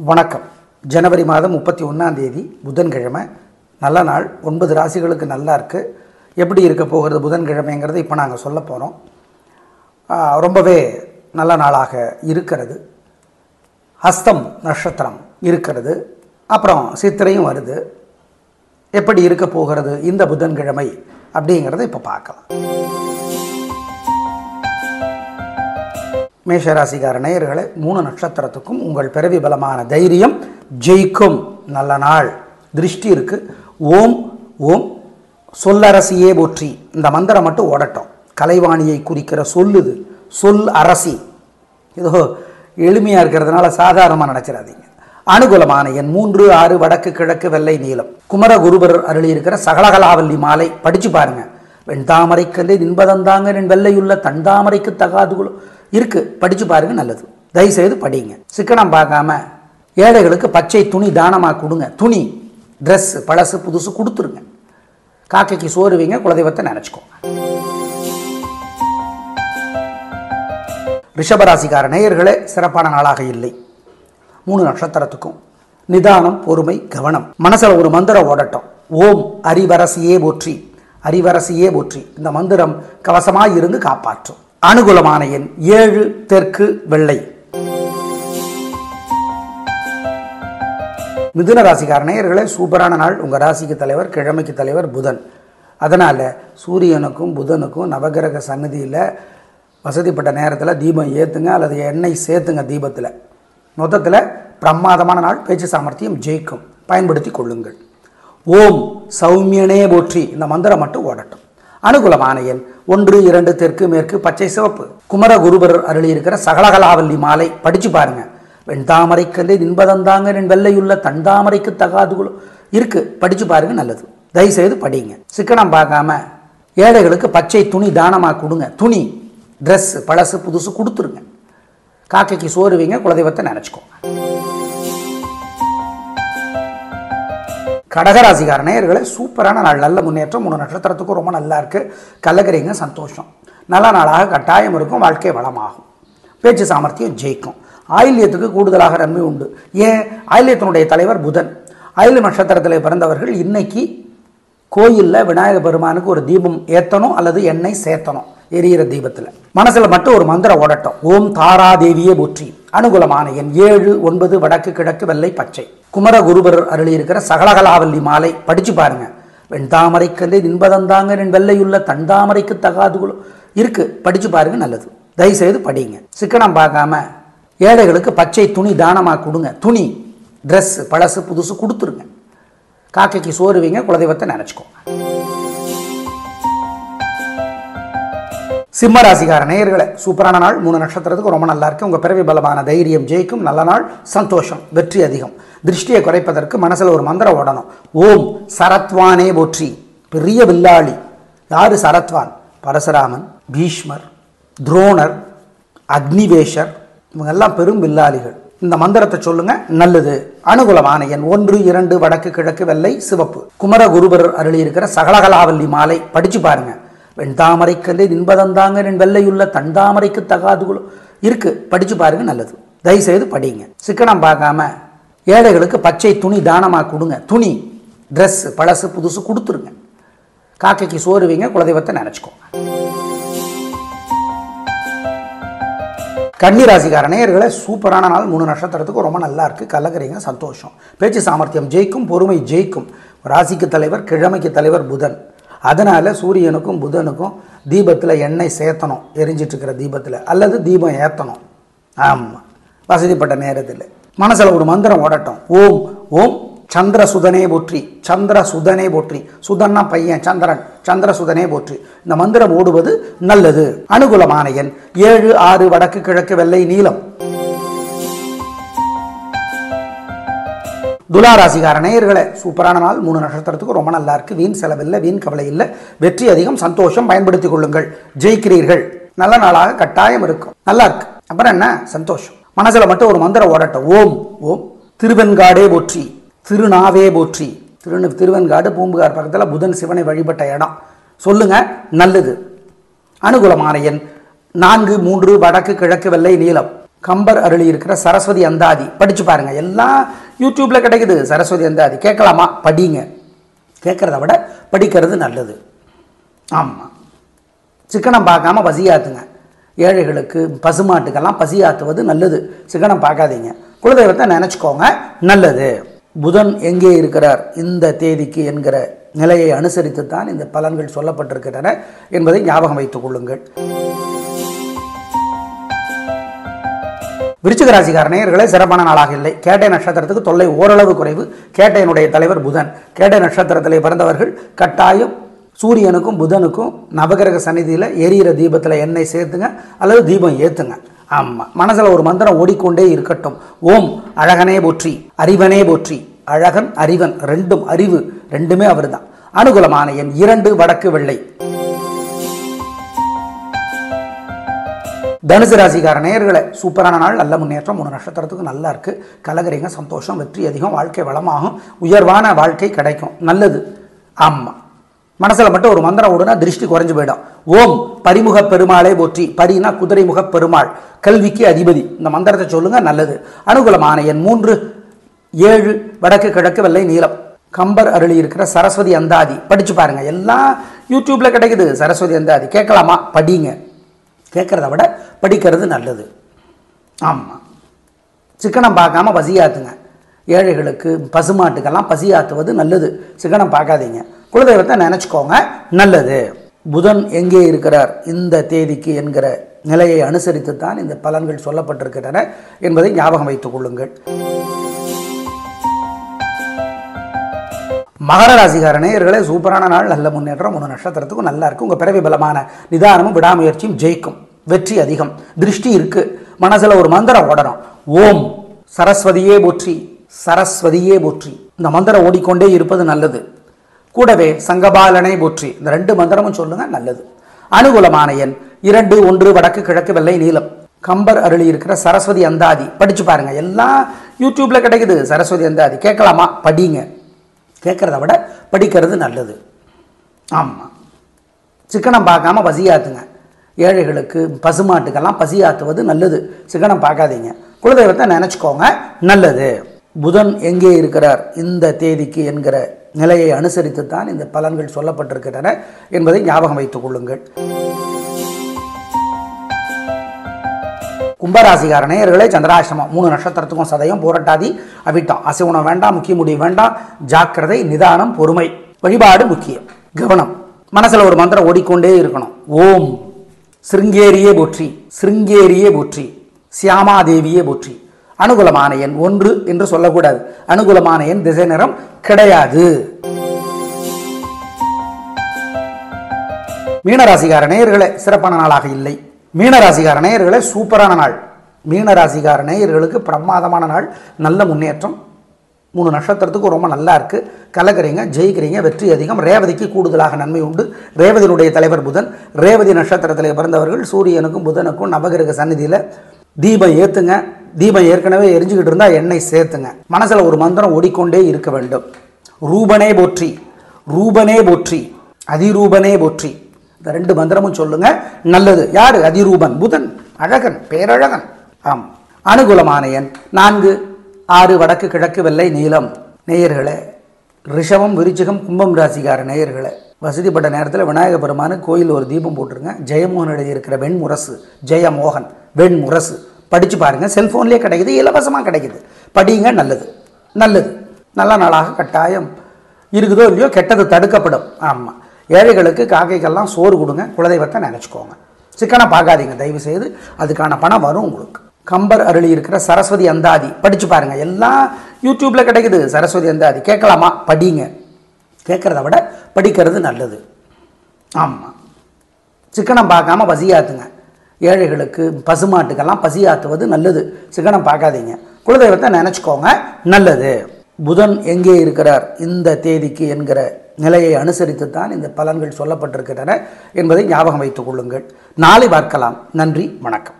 வணக்கம். ஜனவரி மாதம் 31ஆம் தேதி புதன்கிழமை, நல்ல நாள். 9 ராசிகளுக்கு நல்லா இருக்குது. எப்படி இருக்க போகிறது புதன்கிழமைங்கிறது இப்போ நாங்கள் சொல்ல போகிறோம். ரொம்பவே நல்ல நாளாக இருக்கிறது. ஹஸ்தம் நட்சத்திரம் இருக்கிறது, அப்புறம் சித்திரையும் வருது. எப்படி இருக்க போகிறது இந்த புதன்கிழமை அப்படிங்கிறத இப்போ பார்க்கலாம். மேஷராசிக்கார நேயர்களே, 3 நட்சத்திரத்துக்கும் உங்கள் பிறவி பலமான தைரியம் ஜெயிக்கும். நல்ல நாள். திருஷ்டி இருக்கு. ஓம் ஓம் சொல்லரசியே போற்றி. இந்த மந்திரம் மட்டும் ஓடட்டும். கலைவாணியை குறிக்கிற சொல்லுது. சொல் அரசி. இதோ எளிமையாக இருக்கிறதுனால சாதாரணமாக நினச்சிடாதீங்க. அனுகூலமான எண் 3, 6, வடக்கு கிழக்கு வெள்ளை நீலம். குமரகுருபர் அருளி இருக்கிற சகலகலாவல்லி மாலை படிச்சு பாருங்க. வெண்தாமரை கல்லை நின்பதந்தாங்க நின் வெள்ளையுள்ள தண்டாமரைக்கு தகாதுகுlo இருக்கு. படிச்சு பாருங்க, நல்லது. தயவுசெய்து படிங்க. சிக்கனம் பார்க்காம ஏழைகளுக்கு பச்சை துணி தானமாக கொடுங்க. துணி, ட்ரெஸ் பழசு புதுசு கொடுத்துருங்க. காக்கைக்கு சோறு வைங்க, குலதெய்வத்தை நினச்சிக்கோங்க. ரிஷபராசிக்கார நேயர்களே, சிறப்பான நாளாக இல்லை. 3 நட்சத்திரத்துக்கும் நிதானம், பொறுமை, கவனம். மனசில் ஒரு மந்திரம் ஓடட்டும். ஓம் அரிவரசியே போற்றி. அரிவரசியே போற்றி. இந்த மந்திரம் கவசமாய் இருந்து காப்பாற்றும். அனுகூலமான எண் 7, தெற்கு வெள்ளை. மிதுன ராசிக்கார நேயர்களே, சூப்பரான நாள். உங்கள் ராசிக்கு தலைவர், கிழமைக்கு தலைவர் புதன். அதனால் சூரியனுக்கும் புதனுக்கும் நவகிரக சன்னதியில் வசதிப்பட்ட நேரத்தில் தீபம் ஏற்றுங்க, அல்லது எண்ணெய் சேர்த்துங்க தீபத்தில். மொத்தத்தில் பிரமாதமான நாள். பேச்சு சாமர்த்தியம் ஜெயிக்கும். பயன்படுத்தி கொள்ளுங்கள். ஓம் சௌமியனே போற்றி. இந்த மந்திரம் மட்டும் ஓடட்டும். அனுகூலமான எண் 1, 2, தெற்கு மேற்கு பச்சை சிவப்பு. குமரகுருபர் அருளி இருக்கிற சகலகலாவல்லி மாலை படிச்சு பாருங்க. வெண்தாமரை கல்லை நின்பதந்தாங்க நின் வெள்ளையுள்ள தண்டாமரைக்கு தகாதுகுlo இருக்கு. படிச்சு பாருங்க, நல்லது. தயவுசெய்து படிங்க. சிக்கனம் பார்க்காம ஏழைகளுக்கு பச்சை துணி தானமாக கொடுங்க. துணி, ட்ரெஸ் பழசு புதுசு கொடுத்துருங்க. காக்கைக்கு சோறு வைங்க, குலதெய்வத்தை நினச்சிக்கோங்க. கடகராசிக்கார நேயர்களே, சூப்பரான நாள். நல்ல முன்னேற்றம். 3 நட்சத்திரத்துக்கும் ரொம்ப நல்லா இருக்குது. கலக்கறீங்க, சந்தோஷம். நல்ல நாளாக கட்டாயம் இருக்கும். வாழ்க்கை வளமாகும். பேச்சு சாமர்த்தியம் ஜெயிக்கும். ஆயில்யத்துக்கு கூடுதலாக நன்மை உண்டு. ஏன்? ஆயில்யத்தினுடைய தலைவர் புதன். ஆயில்ய நட்சத்திரத்தில் பிறந்தவர்கள் இன்னைக்கு கோயிலில் விநாயகர் பெருமானுக்கு ஒரு தீபம் ஏற்றணும், அல்லது எண்ணெய் சேர்த்தணும் எரியிற தீபத்தில். மனசில் மட்டும் ஒரு மந்திரம் ஓடட்டும். ஓம் தாராதேவியே போற்றி. அனுகூலமான எண் 7, 9, வடக்கு கிழக்கு வெள்ளை பச்சை. குமரகுருபர் அருளி இருக்கிற சகலகலாவல்லி மாலை படிச்சு பாருங்க. வெண்தாமரை கல்லை நின்பதந்தாங்க நின் வெள்ளையுள்ள தண்டாமரைக்கு தகாதுகுlo இருக்கு. படிச்சு பாருங்க, நல்லது. தயவுசெய்து படிங்க. சிக்கனம் பார்க்காம ஏழைகளுக்கு பச்சை துணி தானமாக கொடுங்க. துணி, ட்ரெஸ் பழசு புதுசு கொடுத்துருங்க. காக்கைக்கு சோறு வைங்க, குலதெய்வத்தை நினச்சிக்கோங்க. சிம்மராசிக்கார நேயர்களே, சூப்பரான நாள். 3 நட்சத்திரத்துக்கு ரொம்ப நல்லா இருக்கு. உங்கள் பிறவி பலமான தைரியம் ஜெயிக்கும். நல்ல நாள். சந்தோஷம், வெற்றி அதிகம். திருஷ்டியை குறைப்பதற்கு மனசில் ஒரு மந்திரம் ஓடணும். ஓம் சரத்வானே போற்றி. பெரிய வில்லாளி. யாரு சரத்வான்? பரசுராமன், பீஷ்மர், துரோணர், அக்னிவேஷர், இவங்கெல்லாம் பெரும் வில்லாளிகள். இந்த மந்திரத்தை சொல்லுங்க, நல்லது. அனுகூலமான எண் 1, 2, வடக்கு கிழக்கு வெள்ளை சிவப்பு. குமரகுருபர் அருளி இருக்கிற சகலகலாவல்லி மாலை படிச்சு பாருங்க. வெண்தாமரை கல்லை நின்பதந்தாங்க நின் வெள்ளையுள்ள தண்டாமரைக்கு தகாதுகுlo இருக்கு. படிச்சு பாருங்க, நல்லது. தயவுசெய்து படிங்க. சிக்கனம் பார்க்காம ஏழைகளுக்கு பச்சை துணி தானமாக கொடுங்க. துணி, ட்ரெஸ் பழசு புதுசு கொடுத்துருங்க. காக்கைக்கு சோறு வைங்க, குலதெய்வத்தை நினச்சிக்கோங்க. கன்னிராசிக்கார நேயர்களே, சூப்பரான நாள். 3 நட்சத்திரத்துக்கு ரொம்ப நல்லா இருக்குது. கலக்கறீங்க, சந்தோஷம். பேச்சு சாமர்த்தியம் ஜெயிக்கும். பொறுமை ஜெயிக்கும். ராசிக்கு தலைவர், கிழமைக்கு தலைவர் புதன். அதனால் சூரியனுக்கும் புதனுக்கும் தீபத்தில் எண்ணெய் சேர்த்தணும், எரிஞ்சிட்ருக்கிற தீபத்தில், அல்லது தீபம் ஏற்றணும். ஆமாம், வசதிப்பட்ட நேரத்தில். மனசில் ஒரு மந்திரம் ஓடட்டும். ஓம் ஓம் சந்திரசுதனே போற்றி. சந்திரசுதனே போற்றி. சுதன்னா பையன், சந்திரன். சந்திரசுதனே போற்றி. இந்த மந்திரம் ஓடுவது நல்லது. அனுகூலமான எண் 7, 6, வடக்கு கிழக்கு வெள்ளை நீலம். துலாராசிக்கார நேயர்களே, சூப்பரான நாள். 3 நட்சத்திரத்துக்கு ரொம்ப நல்லா இருக்கு. வீண் செலவில்லை, வீண் கவலை இல்லை. வெற்றி அதிகம். சந்தோஷம். பயன்படுத்திக் கொள்ளுங்கள். ஜெயிக்கிறீர்கள். நல்ல நாளாக கட்டாயம் இருக்கும். நல்லா இருக்கு. அப்புறம் என்ன? சந்தோஷம். மனசில் மட்டும் ஒரு மந்திரம் ஓடட்டும். ஓம் ஓம் திருவெண்காடே போற்றி. திருநாவே போற்றி. திருவெண்காடு பூம்புகார் பக்கத்தில் புதன் சிவனை வழிபட்ட இடம். சொல்லுங்க, நல்லது. அனுகூலமான எண் 4, 3, வடக்கு கிழக்கு வெள்ளை நீலம். கம்பர் அருளி இருக்கிற சரஸ்வதி அந்தாதி படித்து பாருங்கள். எல்லாம் யூடியூப்பில் கிடைக்குது. சரஸ்வதி அந்தாதி கேட்கலாமா? படிங்க. கேட்குறத விட படிக்கிறது நல்லது. ஆமாம், சிக்கனம் பார்க்காம பசியாத்துங்க. ஏழைகளுக்கு பசுமாட்டுக்கெல்லாம் பசியாத்துவது நல்லது. சிக்கனம் பார்க்காதீங்க. குலதெய்வத்தை நினச்சிக்கோங்க, நல்லது. புதன் எங்கே இருக்கிறார் இந்த தேதிக்கு என்கிற நிலையை அனுசரித்து தான் இந்த பலன்கள் சொல்லப்பட்டிருக்கின்றன என்பதை ஞாபகம் வைத்துக் கொள்ளுங்கள். விருச்சிக ராசிக்கார நேயர்களே, சிறப்பான நாளாக இல்லை. கேட்டை நட்சத்திரத்துக்கு தொல்லை ஓரளவு குறைவு. கேட்டையினுடைய தலைவர் புதன். கேட்டை நட்சத்திரத்திலே பிறந்தவர்கள் கட்டாயம் சூரியனுக்கும் புதனுக்கும் நவகிரக சந்நிதியில் எரியிற தீபத்தில் எண்ணெய் சேர்த்துங்க அல்லது தீபம் ஏற்றுங்க. ஆமாம், மனசில் ஒரு மந்திரம் ஓடிக்கொண்டே இருக்கட்டும். ஓம் அழகனே போற்றி, அறிவனே போற்றி. அழகன் அறிவன் ரெண்டும், அறிவு ரெண்டுமே அவர் தான். அனுகூலமான எண் 2, வடக்கு வெள்ளை. தனுசு ராசிக்கார நேயர்களே, சூப்பரான நாள், நல்ல முன்னேற்றம். 3 நட்சத்திரத்துக்கு நல்லா இருக்கு. கலகரிங்க, சந்தோஷம், வெற்றி அதிகம், வாழ்க்கை வளமாகும், உயர்வான வாழ்க்கை கிடைக்கும், நல்லது. ஆமாம், மனசில் மட்டும் ஒரு மந்திரம் ஓடுனா திருஷ்டி குறைஞ்சு போயிடும். ஓம் பரிமுக பெருமாளே போற்றி. பரினா குதிரைமுக பெருமாள், கல்விக்கு அதிபதி. இந்த மந்திரத்தை சொல்லுங்க, நல்லது. அனுகூலமான எண் 3, 7, வடக்கு கிழக்கு வெள்ளை நீலம். கம்பர் அருளி இருக்கிற சரஸ்வதி அந்தாதி படித்து பாருங்க. எல்லாம் யூடியூப்ல கிடைக்குது. சரஸ்வதி அந்தாதி கேட்கலாமா? படிங்க. கேட்குறத விட படிக்கிறது நல்லது. ஆமாம், சிக்கனம் பார்க்காம பசியாத்துங்க. ஏழைகளுக்கு பசுமாட்டுக்கெல்லாம் பசியாத்துவது நல்லது. சிக்கனம் பார்க்காதீங்க. குலதெய்வத்தை நினச்சிக்கோங்க, நல்லது. புதன் எங்கே இருக்கிறார் இந்த தேதிக்கு என்கிற நிலையை அனுசரித்து தான் இந்த பலன்கள் சொல்லப்பட்டிருக்கின்றன என்பதை ஞாபகம் வைத்துக் கொள்ளுங்கள். மகர ராசிக்கார நேயர்களே, சூப்பரான நாள், நல்ல முன்னேற்றம். 3 நட்சத்திரத்துக்கும் நல்லா இருக்கு. உங்கள் பிறவி பலமான நிதானமும் விடாமுயற்சியும் ஜெயிக்கும், வெற்றி அதிகம். திருஷ்டி இருக்கு. மனசில் ஒரு மந்திரம் ஓடணும். ஓம் சரஸ்வதியே போற்றி, சரஸ்வதியே போற்றி. இந்த மந்திரம் ஓடிக்கொண்டே இருப்பது நல்லது. கூடவே சங்கபாலனை போற்றி. இந்த 2 மந்திரமும் சொல்லுங்க, நல்லது. அனுகூலமான எண் 2, 1, வடக்கு கிழக்கு வெள்ளை நீலம். கம்பர் அருளி இருக்கிற சரஸ்வதி அந்தாதி படித்து பாருங்க. எல்லாம் யூடியூப்ல கிடைக்குது. சரஸ்வதி அந்தாதி கேட்கலாமா? படிங்க. கேட்குறத விட படிக்கிறது நல்லது. ஆமாம், சிக்கனம் பார்க்காம பசியாத்துங்க. ஏழைகளுக்கு பசுமாட்டுக்கெல்லாம் பசியாத்துவது நல்லது. சிக்கனம் பார்க்காதீங்க. குலதெய்வத்தை நினச்சிக்கோங்க, நல்லது. புதன் எங்கே இருக்கிறார் இந்த தேதிக்கு என்கிற நிலையை அனுசரித்து தான் இந்த பலன்கள் சொல்லப்பட்டிருக்கின்றன என்பதை ஞாபகம் வைத்துக் கொள்ளுங்கள். கும்பராசிக்கார நேயர்களே, சந்திராஷ்டமம். 3 நட்சத்திரத்துக்கும் சதயம், பூரட்டாதி, அவிட்டம். அசைவுணம் வேண்டாம், முக்கிய முடிவு வேண்டாம். ஜாக்கிரதை, நிதானம், பொறுமை. வழிபாடு முக்கியம், கவனம். மனசில் ஒரு மந்திரம் ஓடிக்கொண்டே இருக்கணும். ஓம் சிருங்கேரியே போற்றி, சிருங்கேரியே போற்றி. சியாமாதேவியே போற்றி. அனுகூலமான எண் 1 என்று சொல்லக்கூடாது. அனுகூலமான எண் திசை நிறம் கிடையாது. மீனராசிக்கார நேயர்களே, சிறப்பான நாளாக இல்லை. மீனராசிக்கார நேயர்களே, சூப்பரான நாள். மீனராசிக்கார நேயர்களுக்கு பிரமாதமான நாள், நல்ல முன்னேற்றம். 3 நட்சத்திரத்துக்கு ரொம்ப நல்லா இருக்கு. கலக்கிறீங்க, ஜெயிக்கிறீங்க, வெற்றி அதிகம். ரேவதிக்கு கூடுதலாக நன்மை உண்டு. ரேவதியினுடைய தலைவர் புதன். ரேவதி நட்சத்திரத்திலே பிறந்தவர்கள் சூரியனுக்கும் புதனுக்கும் நவகிரக சந்நிதியில் தீபம் ஏற்றுங்க. தீபம் ஏற்கனவே எரிஞ்சுக்கிட்டு இருந்தால் எண்ணெய் சேர்த்துங்க. மனசில் ஒரு மந்திரம் ஓடிக்கொண்டே இருக்க வேண்டும். ரூபனே போற்றி, ரூபனே போற்றி, அதிரூபனே போற்றி. இந்த 2 மந்திரமும் சொல்லுங்க, நல்லது. யாரு? அதிரூபன், புதன், அழகன், பேரழகன். ஆம். அனுகூலமான எண் 4, 6, வடக்கு கிழக்கு வெள்ளை நீலம். நேயர்களே, ரிஷபம், விருச்சிகம், கும்பம் ராசிக்கார நேயர்களே, வசதிப்பட்ட நேரத்தில் விநாயக பெருமானு கோயில் ஒரு தீபம் போட்டுருங்க. ஜெயமோகன் எழுதி இருக்கிற வெண்முரசு, ஜெயமோகன் வெண்முரசு படித்து பாருங்கள். செல்ஃபோன்லேயே கிடைக்குது, இலவசமாக கிடைக்குது. படிங்க, நல்லது, நல்லது. நல்ல நாளாக கட்டாயம் இருக்குதோ இல்லையோ, கெட்டது தடுக்கப்படும். ஆமாம், ஏழைகளுக்கு காக்கைக்கெல்லாம் சோறு கொடுங்க. குலதெய்வத்தை நினச்சிக்கோங்க. சிக்கனம் பார்க்காதீங்க தயவு செய்து. அதுக்கான பணம் வரும் உங்களுக்கு. கம்பர் அருளி இருக்கிற சரஸ்வதி அந்தாதி படித்து பாருங்க. எல்லாம் யூடியூப்ல கிடைக்குது. சரஸ்வதி அந்தாதி கேட்கலாமா? படிங்க. கேட்குறத விட படிக்கிறது நல்லது. ஆமாம், சிக்கனம் பார்க்காம பசியாத்துங்க. ஏழைகளுக்கு பசுமாட்டுக்கெல்லாம் பசியாத்துவது நல்லது. சிக்கனம் பார்க்காதீங்க. குலதெய்வத்தை நினச்சிக்கோங்க, நல்லது. புதன் எங்கே இருக்கிறார் இந்த தேதிக்கு என்கிற நிலையை அனுசரித்து தான் இந்த பலன்கள் சொல்லப்பட்டிருக்கின்றன என்பதை ஞாபகம் வைத்துக் கொள்ளுங்கள். நாளை பார்க்கலாம். நன்றி, வணக்கம்.